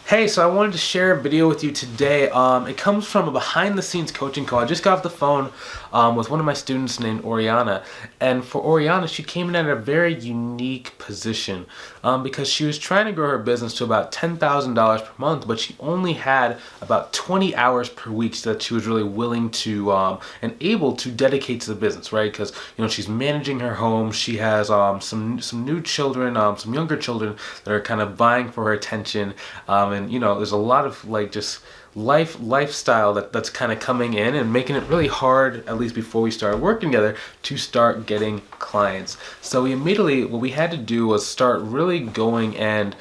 Hey, so I wanted to share a video with you today. It comes from a behind the scenes coaching call. I just got off the phone with one of my students named Oriana. And for Oriana, she came in at a very unique position because she was trying to grow her business to about $10,000 per month, but she only had about 20 hours per week that she was really willing to and able to dedicate to the business, right? Because, she's managing her home. She has some new children, some younger children that are kind of vying for her attention. And there's a lot of just lifestyle that's kind of coming in and making it really hard, at least before we started working together, to start getting clients. So we immediately, what we had to do was start really going and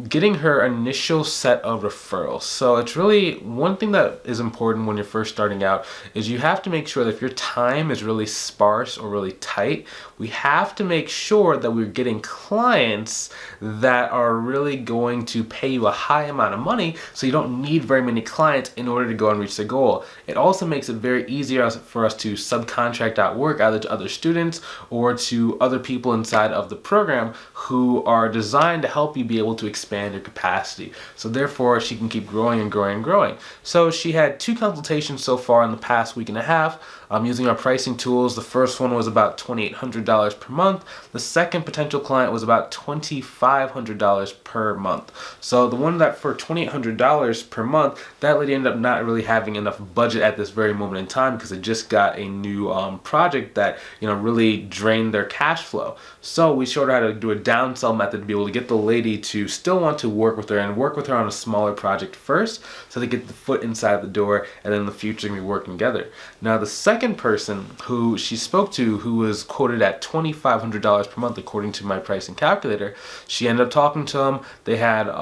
getting her initial set of referrals. So it's really one thing that is important when you're first starting out is you have to make sure that if your time is really sparse or really tight, we have to make sure that we're getting clients that are really going to pay you a high amount of money so you don't need very many clients in order to go and reach the goal. It also makes it very easier for us to subcontract out work either to other students or to other people inside of the program who are designed to help you be able to expand your capacity. So therefore, she can keep growing and growing and growing. So she had 2 consultations so far in the past week and a half. Using our pricing tools. The first one was about $2,800 per month. The second potential client was about $2,500 per month. So the one that for $2,800 per month, that lady ended up not really having enough budget at this very moment in time because they just got a new project that really drained their cash flow. So we showed her how to do a downsell method to be able to get the lady to still want to work with her and work with her on a smaller project first so they get the foot inside the door and then in the future we working together. Now the second person who she spoke to, who was quoted at $2,500 per month according to my pricing calculator, she ended up talking to him. They had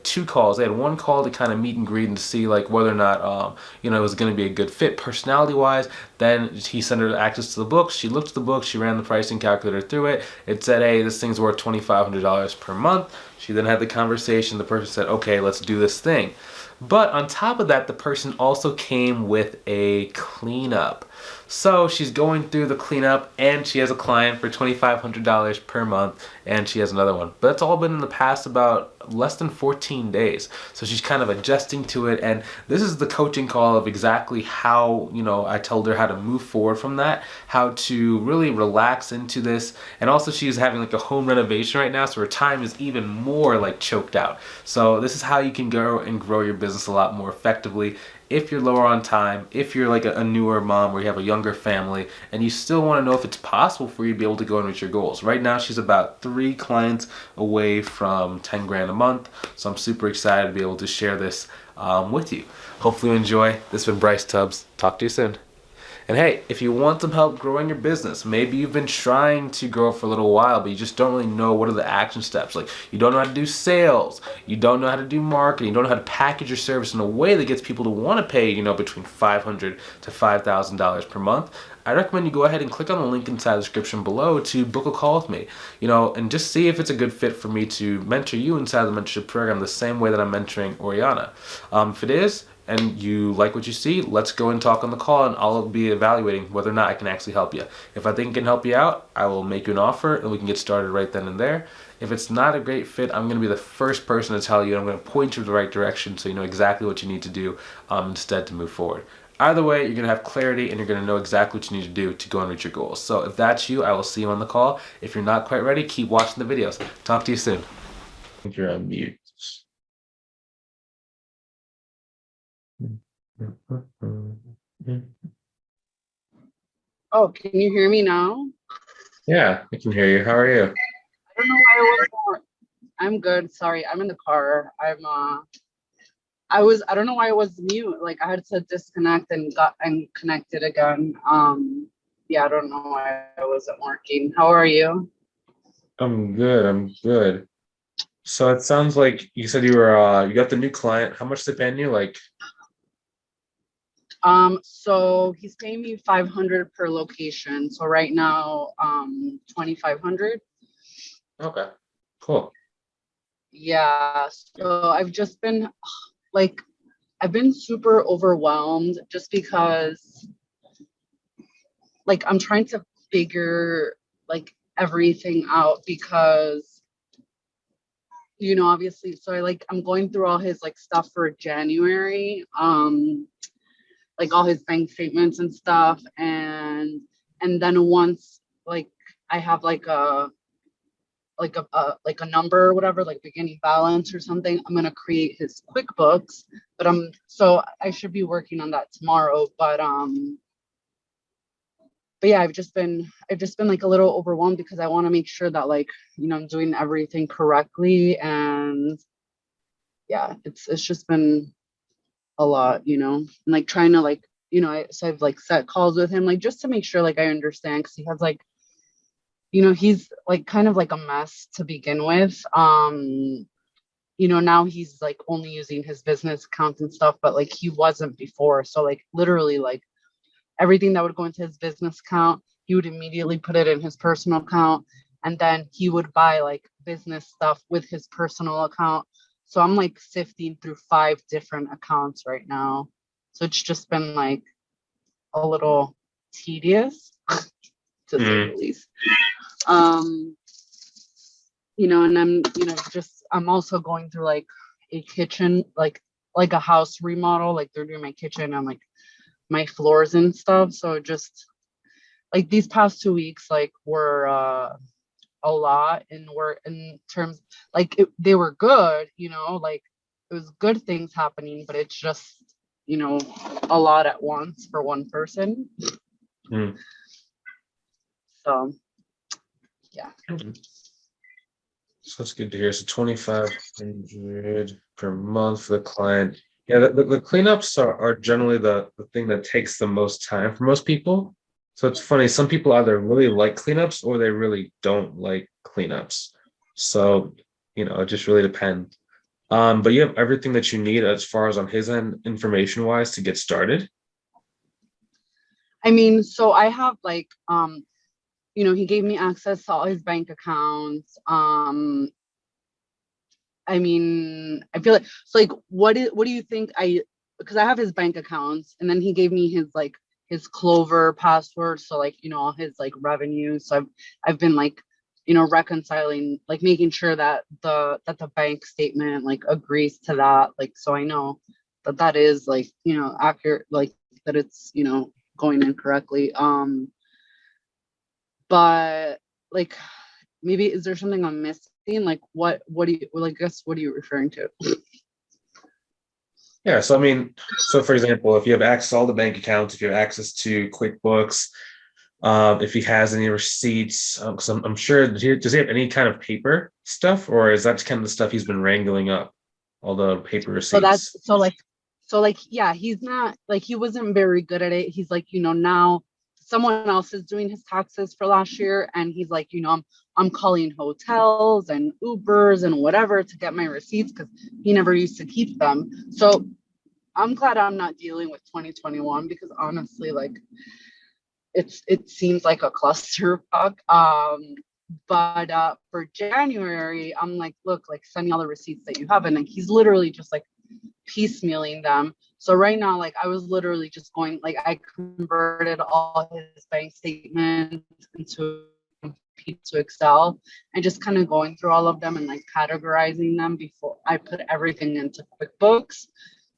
2 calls. They had one call to kind of meet and greet and to see whether or not it was going to be a good fit personality wise. Then he sent her access to the books. She looked at the books. She ran the pricing calculator through it. It said, hey, this thing's worth $2,500 per month. She then had the conversation. The person said, okay, let's do this thing. But on top of that, the person also came with a cleanup. So she's going through the cleanup and she has a client for $2,500 per month and she has another one. But that's all been in the past about less than 14 days. So she's kind of adjusting to it, and this is the coaching call of exactly how, I told her how to move forward from that, how to really relax into this. And also she's having a home renovation right now, so her time is even more choked out. So this is how you can go and grow your business a lot more effectively if you're lower on time, if you're a newer mom where you have a younger family and you still want to know if it's possible for you to be able to go and reach your goals. Right now she's about 3 clients away from 10 grand a month, so I'm super excited to be able to share this with you. Hopefully you enjoy. This has been Bryce Tubbs. Talk to you soon. And hey, if you want some help growing your business, maybe you've been trying to grow for a little while, but you just don't really know what are the action steps. You don't know how to do sales, you don't know how to do marketing, you don't know how to package your service in a way that gets people to want to pay, between $500 to $5,000 per month. I recommend you go ahead and click on the link inside the description below to book a call with me, and just see if it's a good fit for me to mentor you inside the mentorship program the same way that I'm mentoring Oriana. If it is, and you like what you see, let's go and talk on the call and I'll be evaluating whether or not I can actually help you. If I think I can help you out, I will make you an offer and we can get started right then and there. If it's not a great fit, I'm going to be the first person to tell you, and I'm going to point you in the right direction so you know exactly what you need to do instead to move forward. Either way, you're going to have clarity and you're going to know exactly what you need to do to go and reach your goals. So if that's you, I will see you on the call. If you're not quite ready, keep watching the videos. Talk to you soon. I think you're on mute. Oh, can you hear me now? Yeah, I can hear you. How are you? I don't know why it was. I'm good. Sorry, I'm in the car. I don't know why it was mute. I had to disconnect and got and connected again. Yeah, I don't know why it wasn't working. How are you? I'm good. I'm good. So it sounds like you said you got the new client. How much they paying you? So he's paying me 500 per location. So right now, 2,500. Okay, cool. Yeah. So I've just been like, I've been super overwhelmed just because I'm trying to figure everything out because you know, obviously, so I'm going through all his like stuff for January, like all his bank statements and stuff, and then once like I have like a number or whatever, like beginning balance or something, I'm gonna create his QuickBooks. But so I should be working on that tomorrow. But yeah, I've just been like a little overwhelmed because I want to make sure that like, you know, I'm doing everything correctly. And yeah, it's just been a lot, you know, and like trying to like, you know, so I've like set calls with him, like just to make sure like I understand, because he has like, you know, he's like kind of like a mess to begin with. You know, now he's like only using his business account and stuff, but like he wasn't before. So like literally like everything that would go into his business account, he would immediately put it in his personal account. And then he would buy like business stuff with his personal account. So I'm like sifting through 5 different accounts right now. So it's just been like a little tedious to say the Mm. least. Um, you know, and I'm, you know, just I'm also going through like a kitchen, like a house remodel, like they're doing my kitchen and like my floors and stuff. So just like these past 2 weeks like were a lot, and were in terms like they were good, you know, like it was good things happening, but it's just, you know, a lot at once for one person. Mm. So yeah. So that's good to hear. So 2,500 per month for the client. Yeah, the cleanups are generally the thing that takes the most time for most people. So it's funny, some people either really like cleanups or they really don't like cleanups. So, you know, it just really depends. But you have everything that you need as far as on his end, information wise, to get started. I mean, so I have like you know, he gave me access to all his bank accounts. I mean, I feel like so like what do you think because I have his bank accounts, and then he gave me his like his Clover password, so like, you know, all his like revenue. So I've been like, you know, reconciling, like making sure that the bank statement like agrees to that, like so I know that that is like, you know, accurate, like that it's, you know, going in correctly. But like maybe is there something I'm missing? Like what do you, well, I guess what are you referring to? Yeah, so I mean, so for example, if you have access to all the bank accounts, if you have access to QuickBooks, if he has any receipts, because I'm sure does he have any kind of paper stuff, or is that kind of the stuff he's been wrangling up, all the paper So that's receipts? so like yeah, he's not like he wasn't very good at it. He's like, you know, now someone else is doing his taxes for last year, and he's like, you know, I'm calling hotels and Ubers and whatever to get my receipts because he never used to keep them. So I'm glad I'm not dealing with 2021, because honestly, like it seems like a clusterfuck. But for January, I'm like, look, like send me all the receipts that you have, and like he's literally just like piecemealing them. So right now, like I was literally just going, like I converted all his bank statements into to Excel, and just kind of going through all of them and like categorizing them before I put everything into QuickBooks.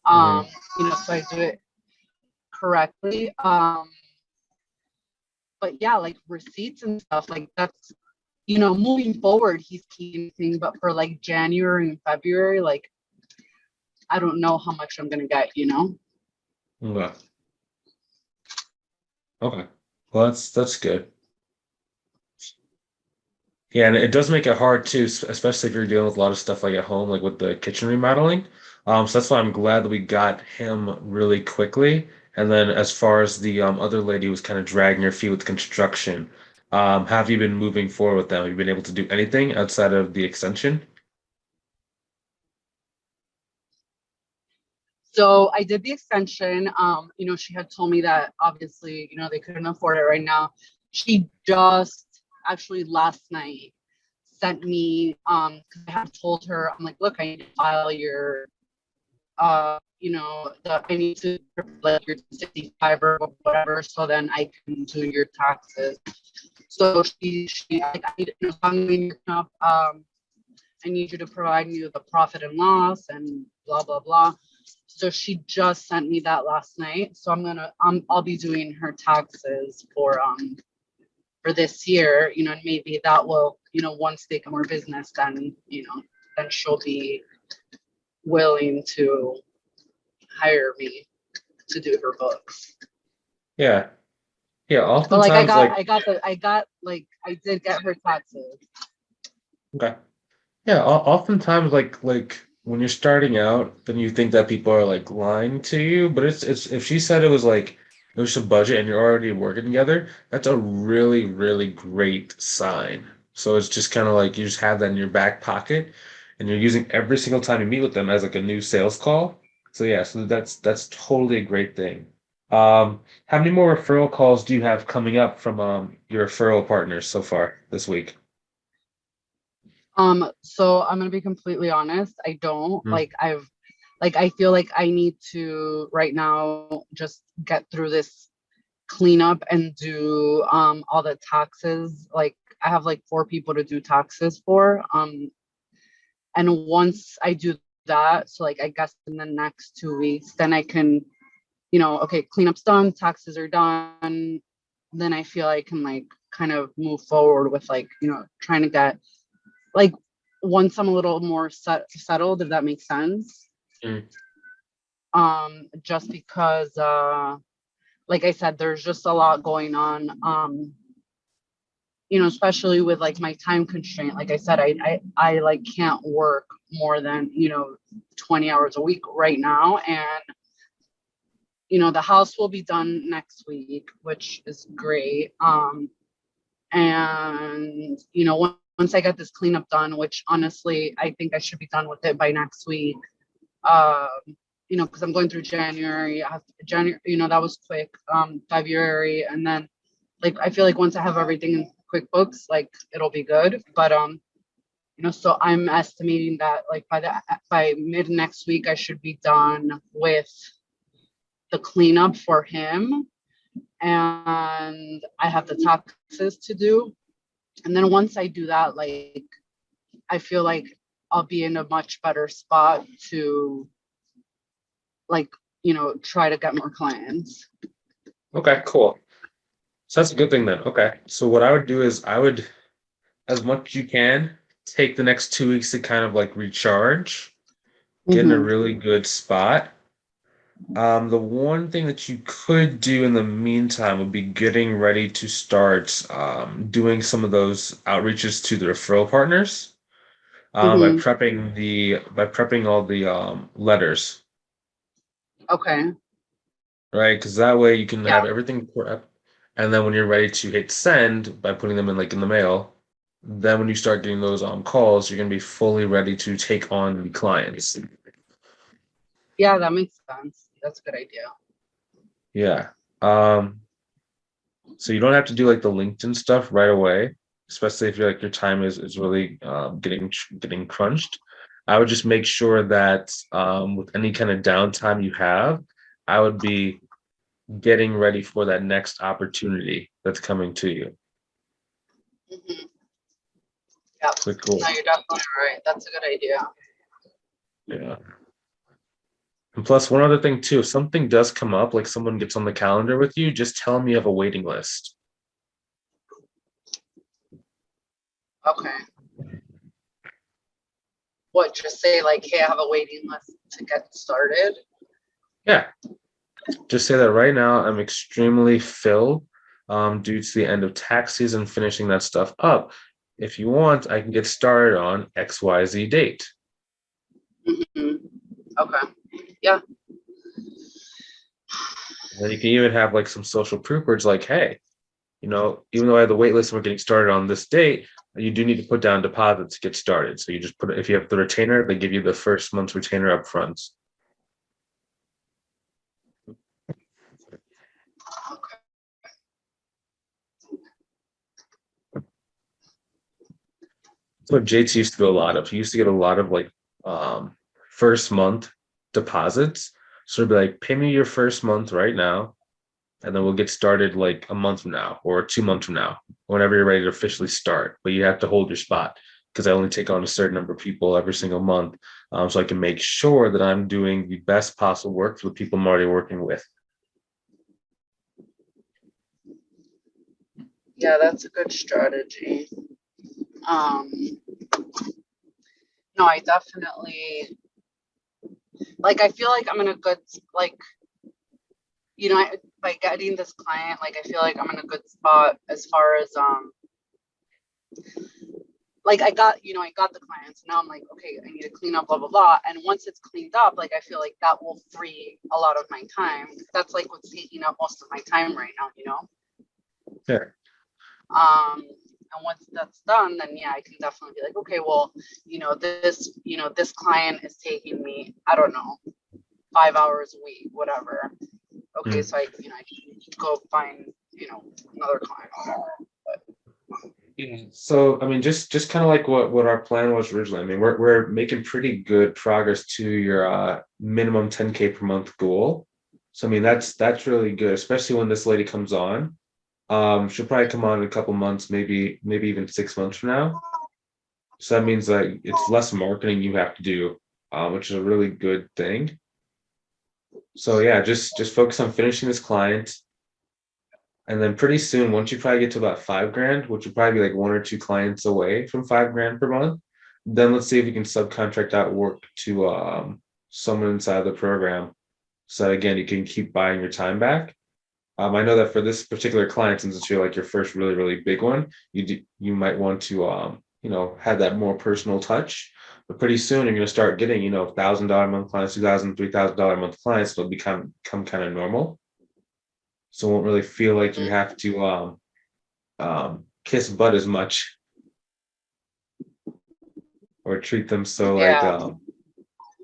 Hmm. Um, you know, so I do it correctly. But yeah, like receipts and stuff, like that's, you know, moving forward, he's keeping, but for like January and February, like I don't know how much I'm gonna get, you know? Okay. Okay. Well, that's good. Yeah, and it does make it hard too, especially if you're dealing with a lot of stuff like at home, like with the kitchen remodeling. So that's why I'm glad that we got him really quickly. And then as far as the other lady who was kind of dragging her feet with construction, have you been moving forward with them? Have you been able to do anything outside of the extension? So I did the extension. You know, she had told me that obviously, you know, they couldn't afford it right now. She just actually last night sent me, because I had told her, I'm like, look, I need to file your you know, I need to like your 65 or whatever, so then I can do your taxes. So she like I need to know, so I'm doing your stuff. I need you to provide me with a profit and loss and blah, blah, blah. So she just sent me that last night. So I'll be doing her taxes for this year, you know, and maybe that will, you know, once they get more business, then, you know, then she'll be willing to hire me to do her books. Yeah. Yeah. But like Oftentimes, I did get her taxes. okay. Yeah. Oftentimes, like when you're starting out, then you think that people are like lying to you. But it's if she said it was like it was a budget and you're already working together, that's a really, really great sign. So it's just kind of like you just have that in your back pocket and you're using every single time you meet with them as like a new sales call. So yeah, so that's totally a great thing. How many more referral calls do you have coming up from your referral partners so far this week? So I'm gonna be completely honest. I don't Mhm. I feel like I need to right now just get through this cleanup and do all the taxes. Like I have like 4 people to do taxes for. And once I do that, so like I guess in the next 2 weeks, then I can, you know, okay, cleanup's done, taxes are done. Then I feel I can like kind of move forward with like, you know, trying to get like once I'm a little more settled, if that makes sense. Mm. Just because like I said, there's just a lot going on. You know, especially with like my time constraint. Like I said, I like can't work more than, you know, 20 hours a week right now. And, you know, the house will be done next week, which is great. And, you know, once I get this cleanup done, which honestly, I think I should be done with it by next week. Um, you know, because I'm going through January. I have January, you know, that was quick. February, and then like I feel like once I have everything in QuickBooks, like it'll be good. But you know, so I'm estimating that like by mid next week I should be done with the cleanup for him, and I have the taxes to do. And then once I do that, like I feel like I'll be in a much better spot to like, you know, try to get more clients. Okay, cool. So that's a good thing then. Okay. So what I would do is I would, as much as you can, take the next 2 weeks to kind of like recharge, get in a Mm-hmm. really good spot. The one thing that you could do in the meantime would be getting ready to start doing some of those outreaches to the referral partners Mm-hmm. by prepping all the letters, Okay. right? Because that way you can Yeah. have everything prepped, and then when you're ready to hit send by putting them in like in the mail, then when you start getting those calls, you're gonna be fully ready to take on the clients. Yeah, that makes sense. That's a good idea. Yeah. Um, So you don't have to do like the LinkedIn stuff right away, especially if you're like your time is really getting crunched. I would just make sure that with any kind of downtime you have, I would be getting ready for that next opportunity that's coming to you. Mm-hmm. Yeah. So cool. No, you're definitely right. That's a good idea. Yeah. And plus one other thing too, if something does come up, like someone gets on the calendar with you, just tell them you have a waiting list. Okay. What, just say like, hey, I have a waiting list to get started? Yeah. Just say that right now I'm extremely filled due to the end of tax season, finishing that stuff up. If you want, I can get started on XYZ date. Mm-hmm. Okay. Yeah. And then you can even have like some social proof where it's like, hey, even though I have the wait list and we're getting started on this date, you do need to put down deposits to get started. So you just put, if you have the retainer, they give you the first month's retainer up front. Okay. That's what JT used to do a lot of. He used to get a lot of like first month deposits. So it'd be like, pay me your first month right now, and then we'll get started like a month from now or 2 months from now, whenever you're ready to officially start. But you have to hold your spot. because I only take on a certain number of people every single month. So I can make sure that I'm doing the best possible work for the people I'm already working with. Yeah, that's a good strategy. No, I definitely like, I feel like I'm in a good, like, by getting this client, like, I feel like I'm in a good spot as far as, like, I got the clients. Now I'm like, okay, I need to clean up, blah, blah, blah. And once it's cleaned up, like, I feel like that will free a lot of my time. That's like what's taking up most of my time right now. Sure. And once that's done, then yeah, I can definitely be like, okay, well, this client is taking me, I don't know, 5 hours a week, whatever. Okay, so I can go find, another client or whatever. But Yeah. So I mean, just kind of like what our plan was originally. I mean, we're making pretty good progress to your minimum 10K per month goal. So I mean, that's really good, especially when this lady comes on. She'll probably come on in a couple months, maybe even 6 months from now. So that means that it's less marketing you have to do, which is a really good thing. So yeah, just focus on finishing this client. And then pretty soon, once you probably get to about 5 grand, which would probably be like 1 or 2 clients away from 5 grand per month, then let's see if we can subcontract out work to someone inside the program. So that, again, you can keep buying your time back. I know that for this particular client, since it's like your first really, really big one, you might want to have that more personal touch. But pretty soon you're gonna start getting, $1,000 a month clients, 2,000, $3,000 a month clients. It'll become kind of normal. So it won't really feel like you have to kiss butt as much or treat them so like yeah,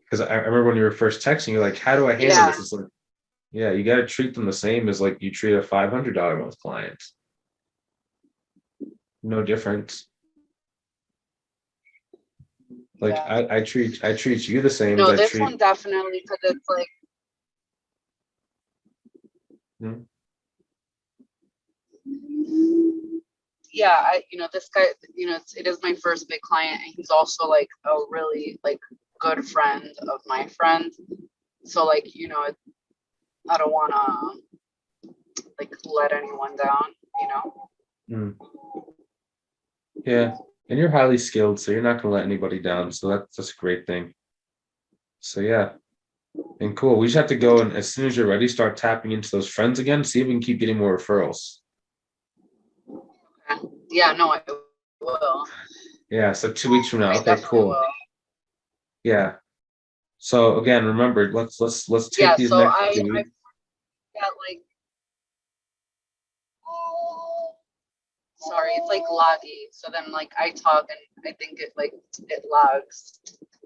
because I remember when you were first texting, you're like, how do I handle yeah, this? It's like, yeah, you got to treat them the same as like you treat a $500 a month client. No difference. Like yeah. I treat you the same as No, I this treat. one definitely, because it's like, Hmm. yeah, this guy, it is my first big client, and he's also like a really like good friend of my friend. So like, I don't want to like let anyone down. Mm. Yeah, and you're highly skilled, so you're not gonna let anybody down. So that's a great thing. So yeah, and cool. We just have to go and as soon as you're ready, start tapping into those friends again. See if we can keep getting more referrals. Okay. Yeah, no, I will. Yeah, so 2 weeks from now. I Okay, definitely cool. will. Yeah. So again, remember, let's take Yeah, these so next I 2 weeks. got like, sorry, it's like laggy. So then like I talk and I think it lags.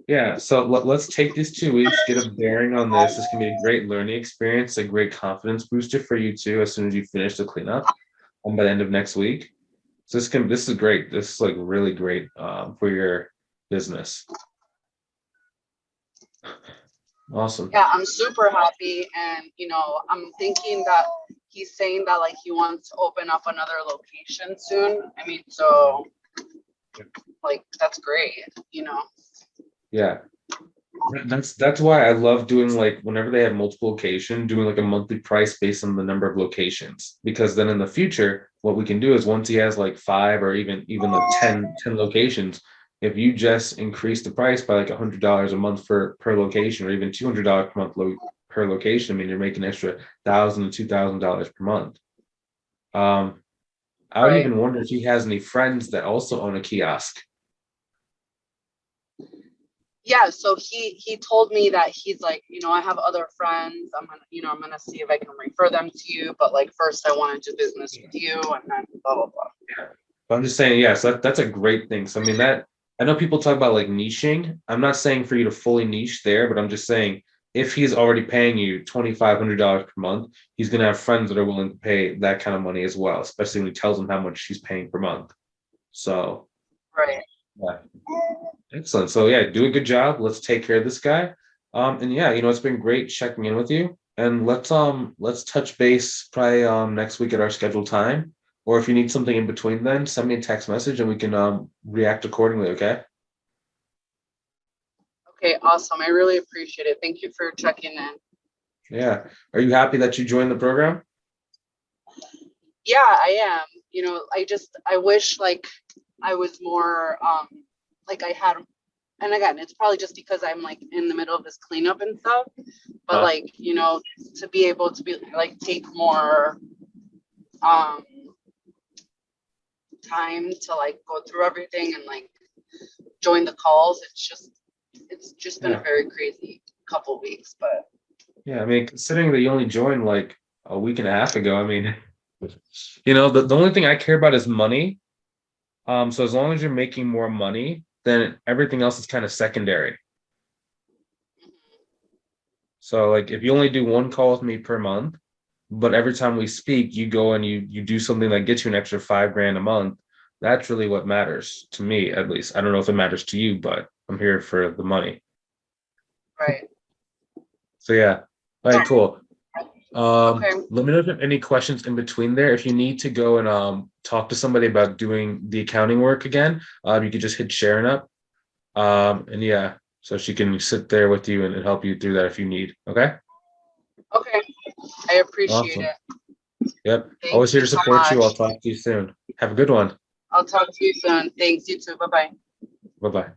Yeah, so let's take these 2 weeks, get a bearing on this. This can be a great learning experience, a great confidence booster for you too, as soon as you finish the cleanup by the end of next week. So this is great. This is like really great for your business. Awesome. Yeah, I'm super happy, and I'm thinking that he's saying that like he wants to open up another location soon. I mean, so like that's great. Yeah. That's why I love doing like whenever they have multiple location, doing like a monthly price based on the number of locations. Because then in the future, what we can do is once he has like five or even like 10 locations, if you just increase the price by like $100 a month for per location, or even $200 per month per location, I mean you're making extra $1,000 to $2,000 per month. Um, I would Right. even wonder if he has any friends that also own a kiosk. Yeah, so he told me that he's like, I have other friends. I'm gonna see if I can refer them to you, but like first I want to do business with you, and then blah blah blah. Yeah. But I'm just saying, yes, that's a great thing. So I mean that I know people talk about like niching. I'm not saying for you to fully niche there, but I'm just saying if he's already paying you $2,500 per month, he's gonna have friends that are willing to pay that kind of money as well, especially when he tells them how much he's paying per month. So Right. yeah, excellent. So yeah, do a good job. Let's take care of this guy. And yeah, it's been great checking in with you. And let's touch base probably next week at our scheduled time. Or if you need something in between, then send me a text message and we can react accordingly. Okay. Okay, awesome. I really appreciate it. Thank you for checking in. Yeah. Are you happy that you joined the program? Yeah, I am. I wish like I was more like I had, and again, it's probably just because I'm like in the middle of this cleanup and stuff, but Uh, like, to be able to be like take more um time to like go through everything and like join the calls. It's just been a yeah. very crazy couple weeks, but Yeah. I mean, considering that you only joined like a week and a half ago, I mean, the only thing I care about is money. So as long as you're making more money, then everything else is kind of secondary. So like if you only do one call with me per month, but every time we speak, you go and you do something that gets you an extra 5 grand a month, that's really what matters to me, at least. I don't know if it matters to you, but I'm here for the money. right. So yeah. All right, cool. Okay. Let me know if you have any questions in between there. If you need to go and talk to somebody about doing the accounting work again, you could just hit Sharon up. And yeah, so she can sit there with you and help you through that if you need. Okay. Okay. I appreciate Awesome. it. Yep. Thank Always here you to so support you. I'll much. talk to you soon. Have a good one. I'll talk to you soon. Thanks, you too. Bye bye. Bye bye.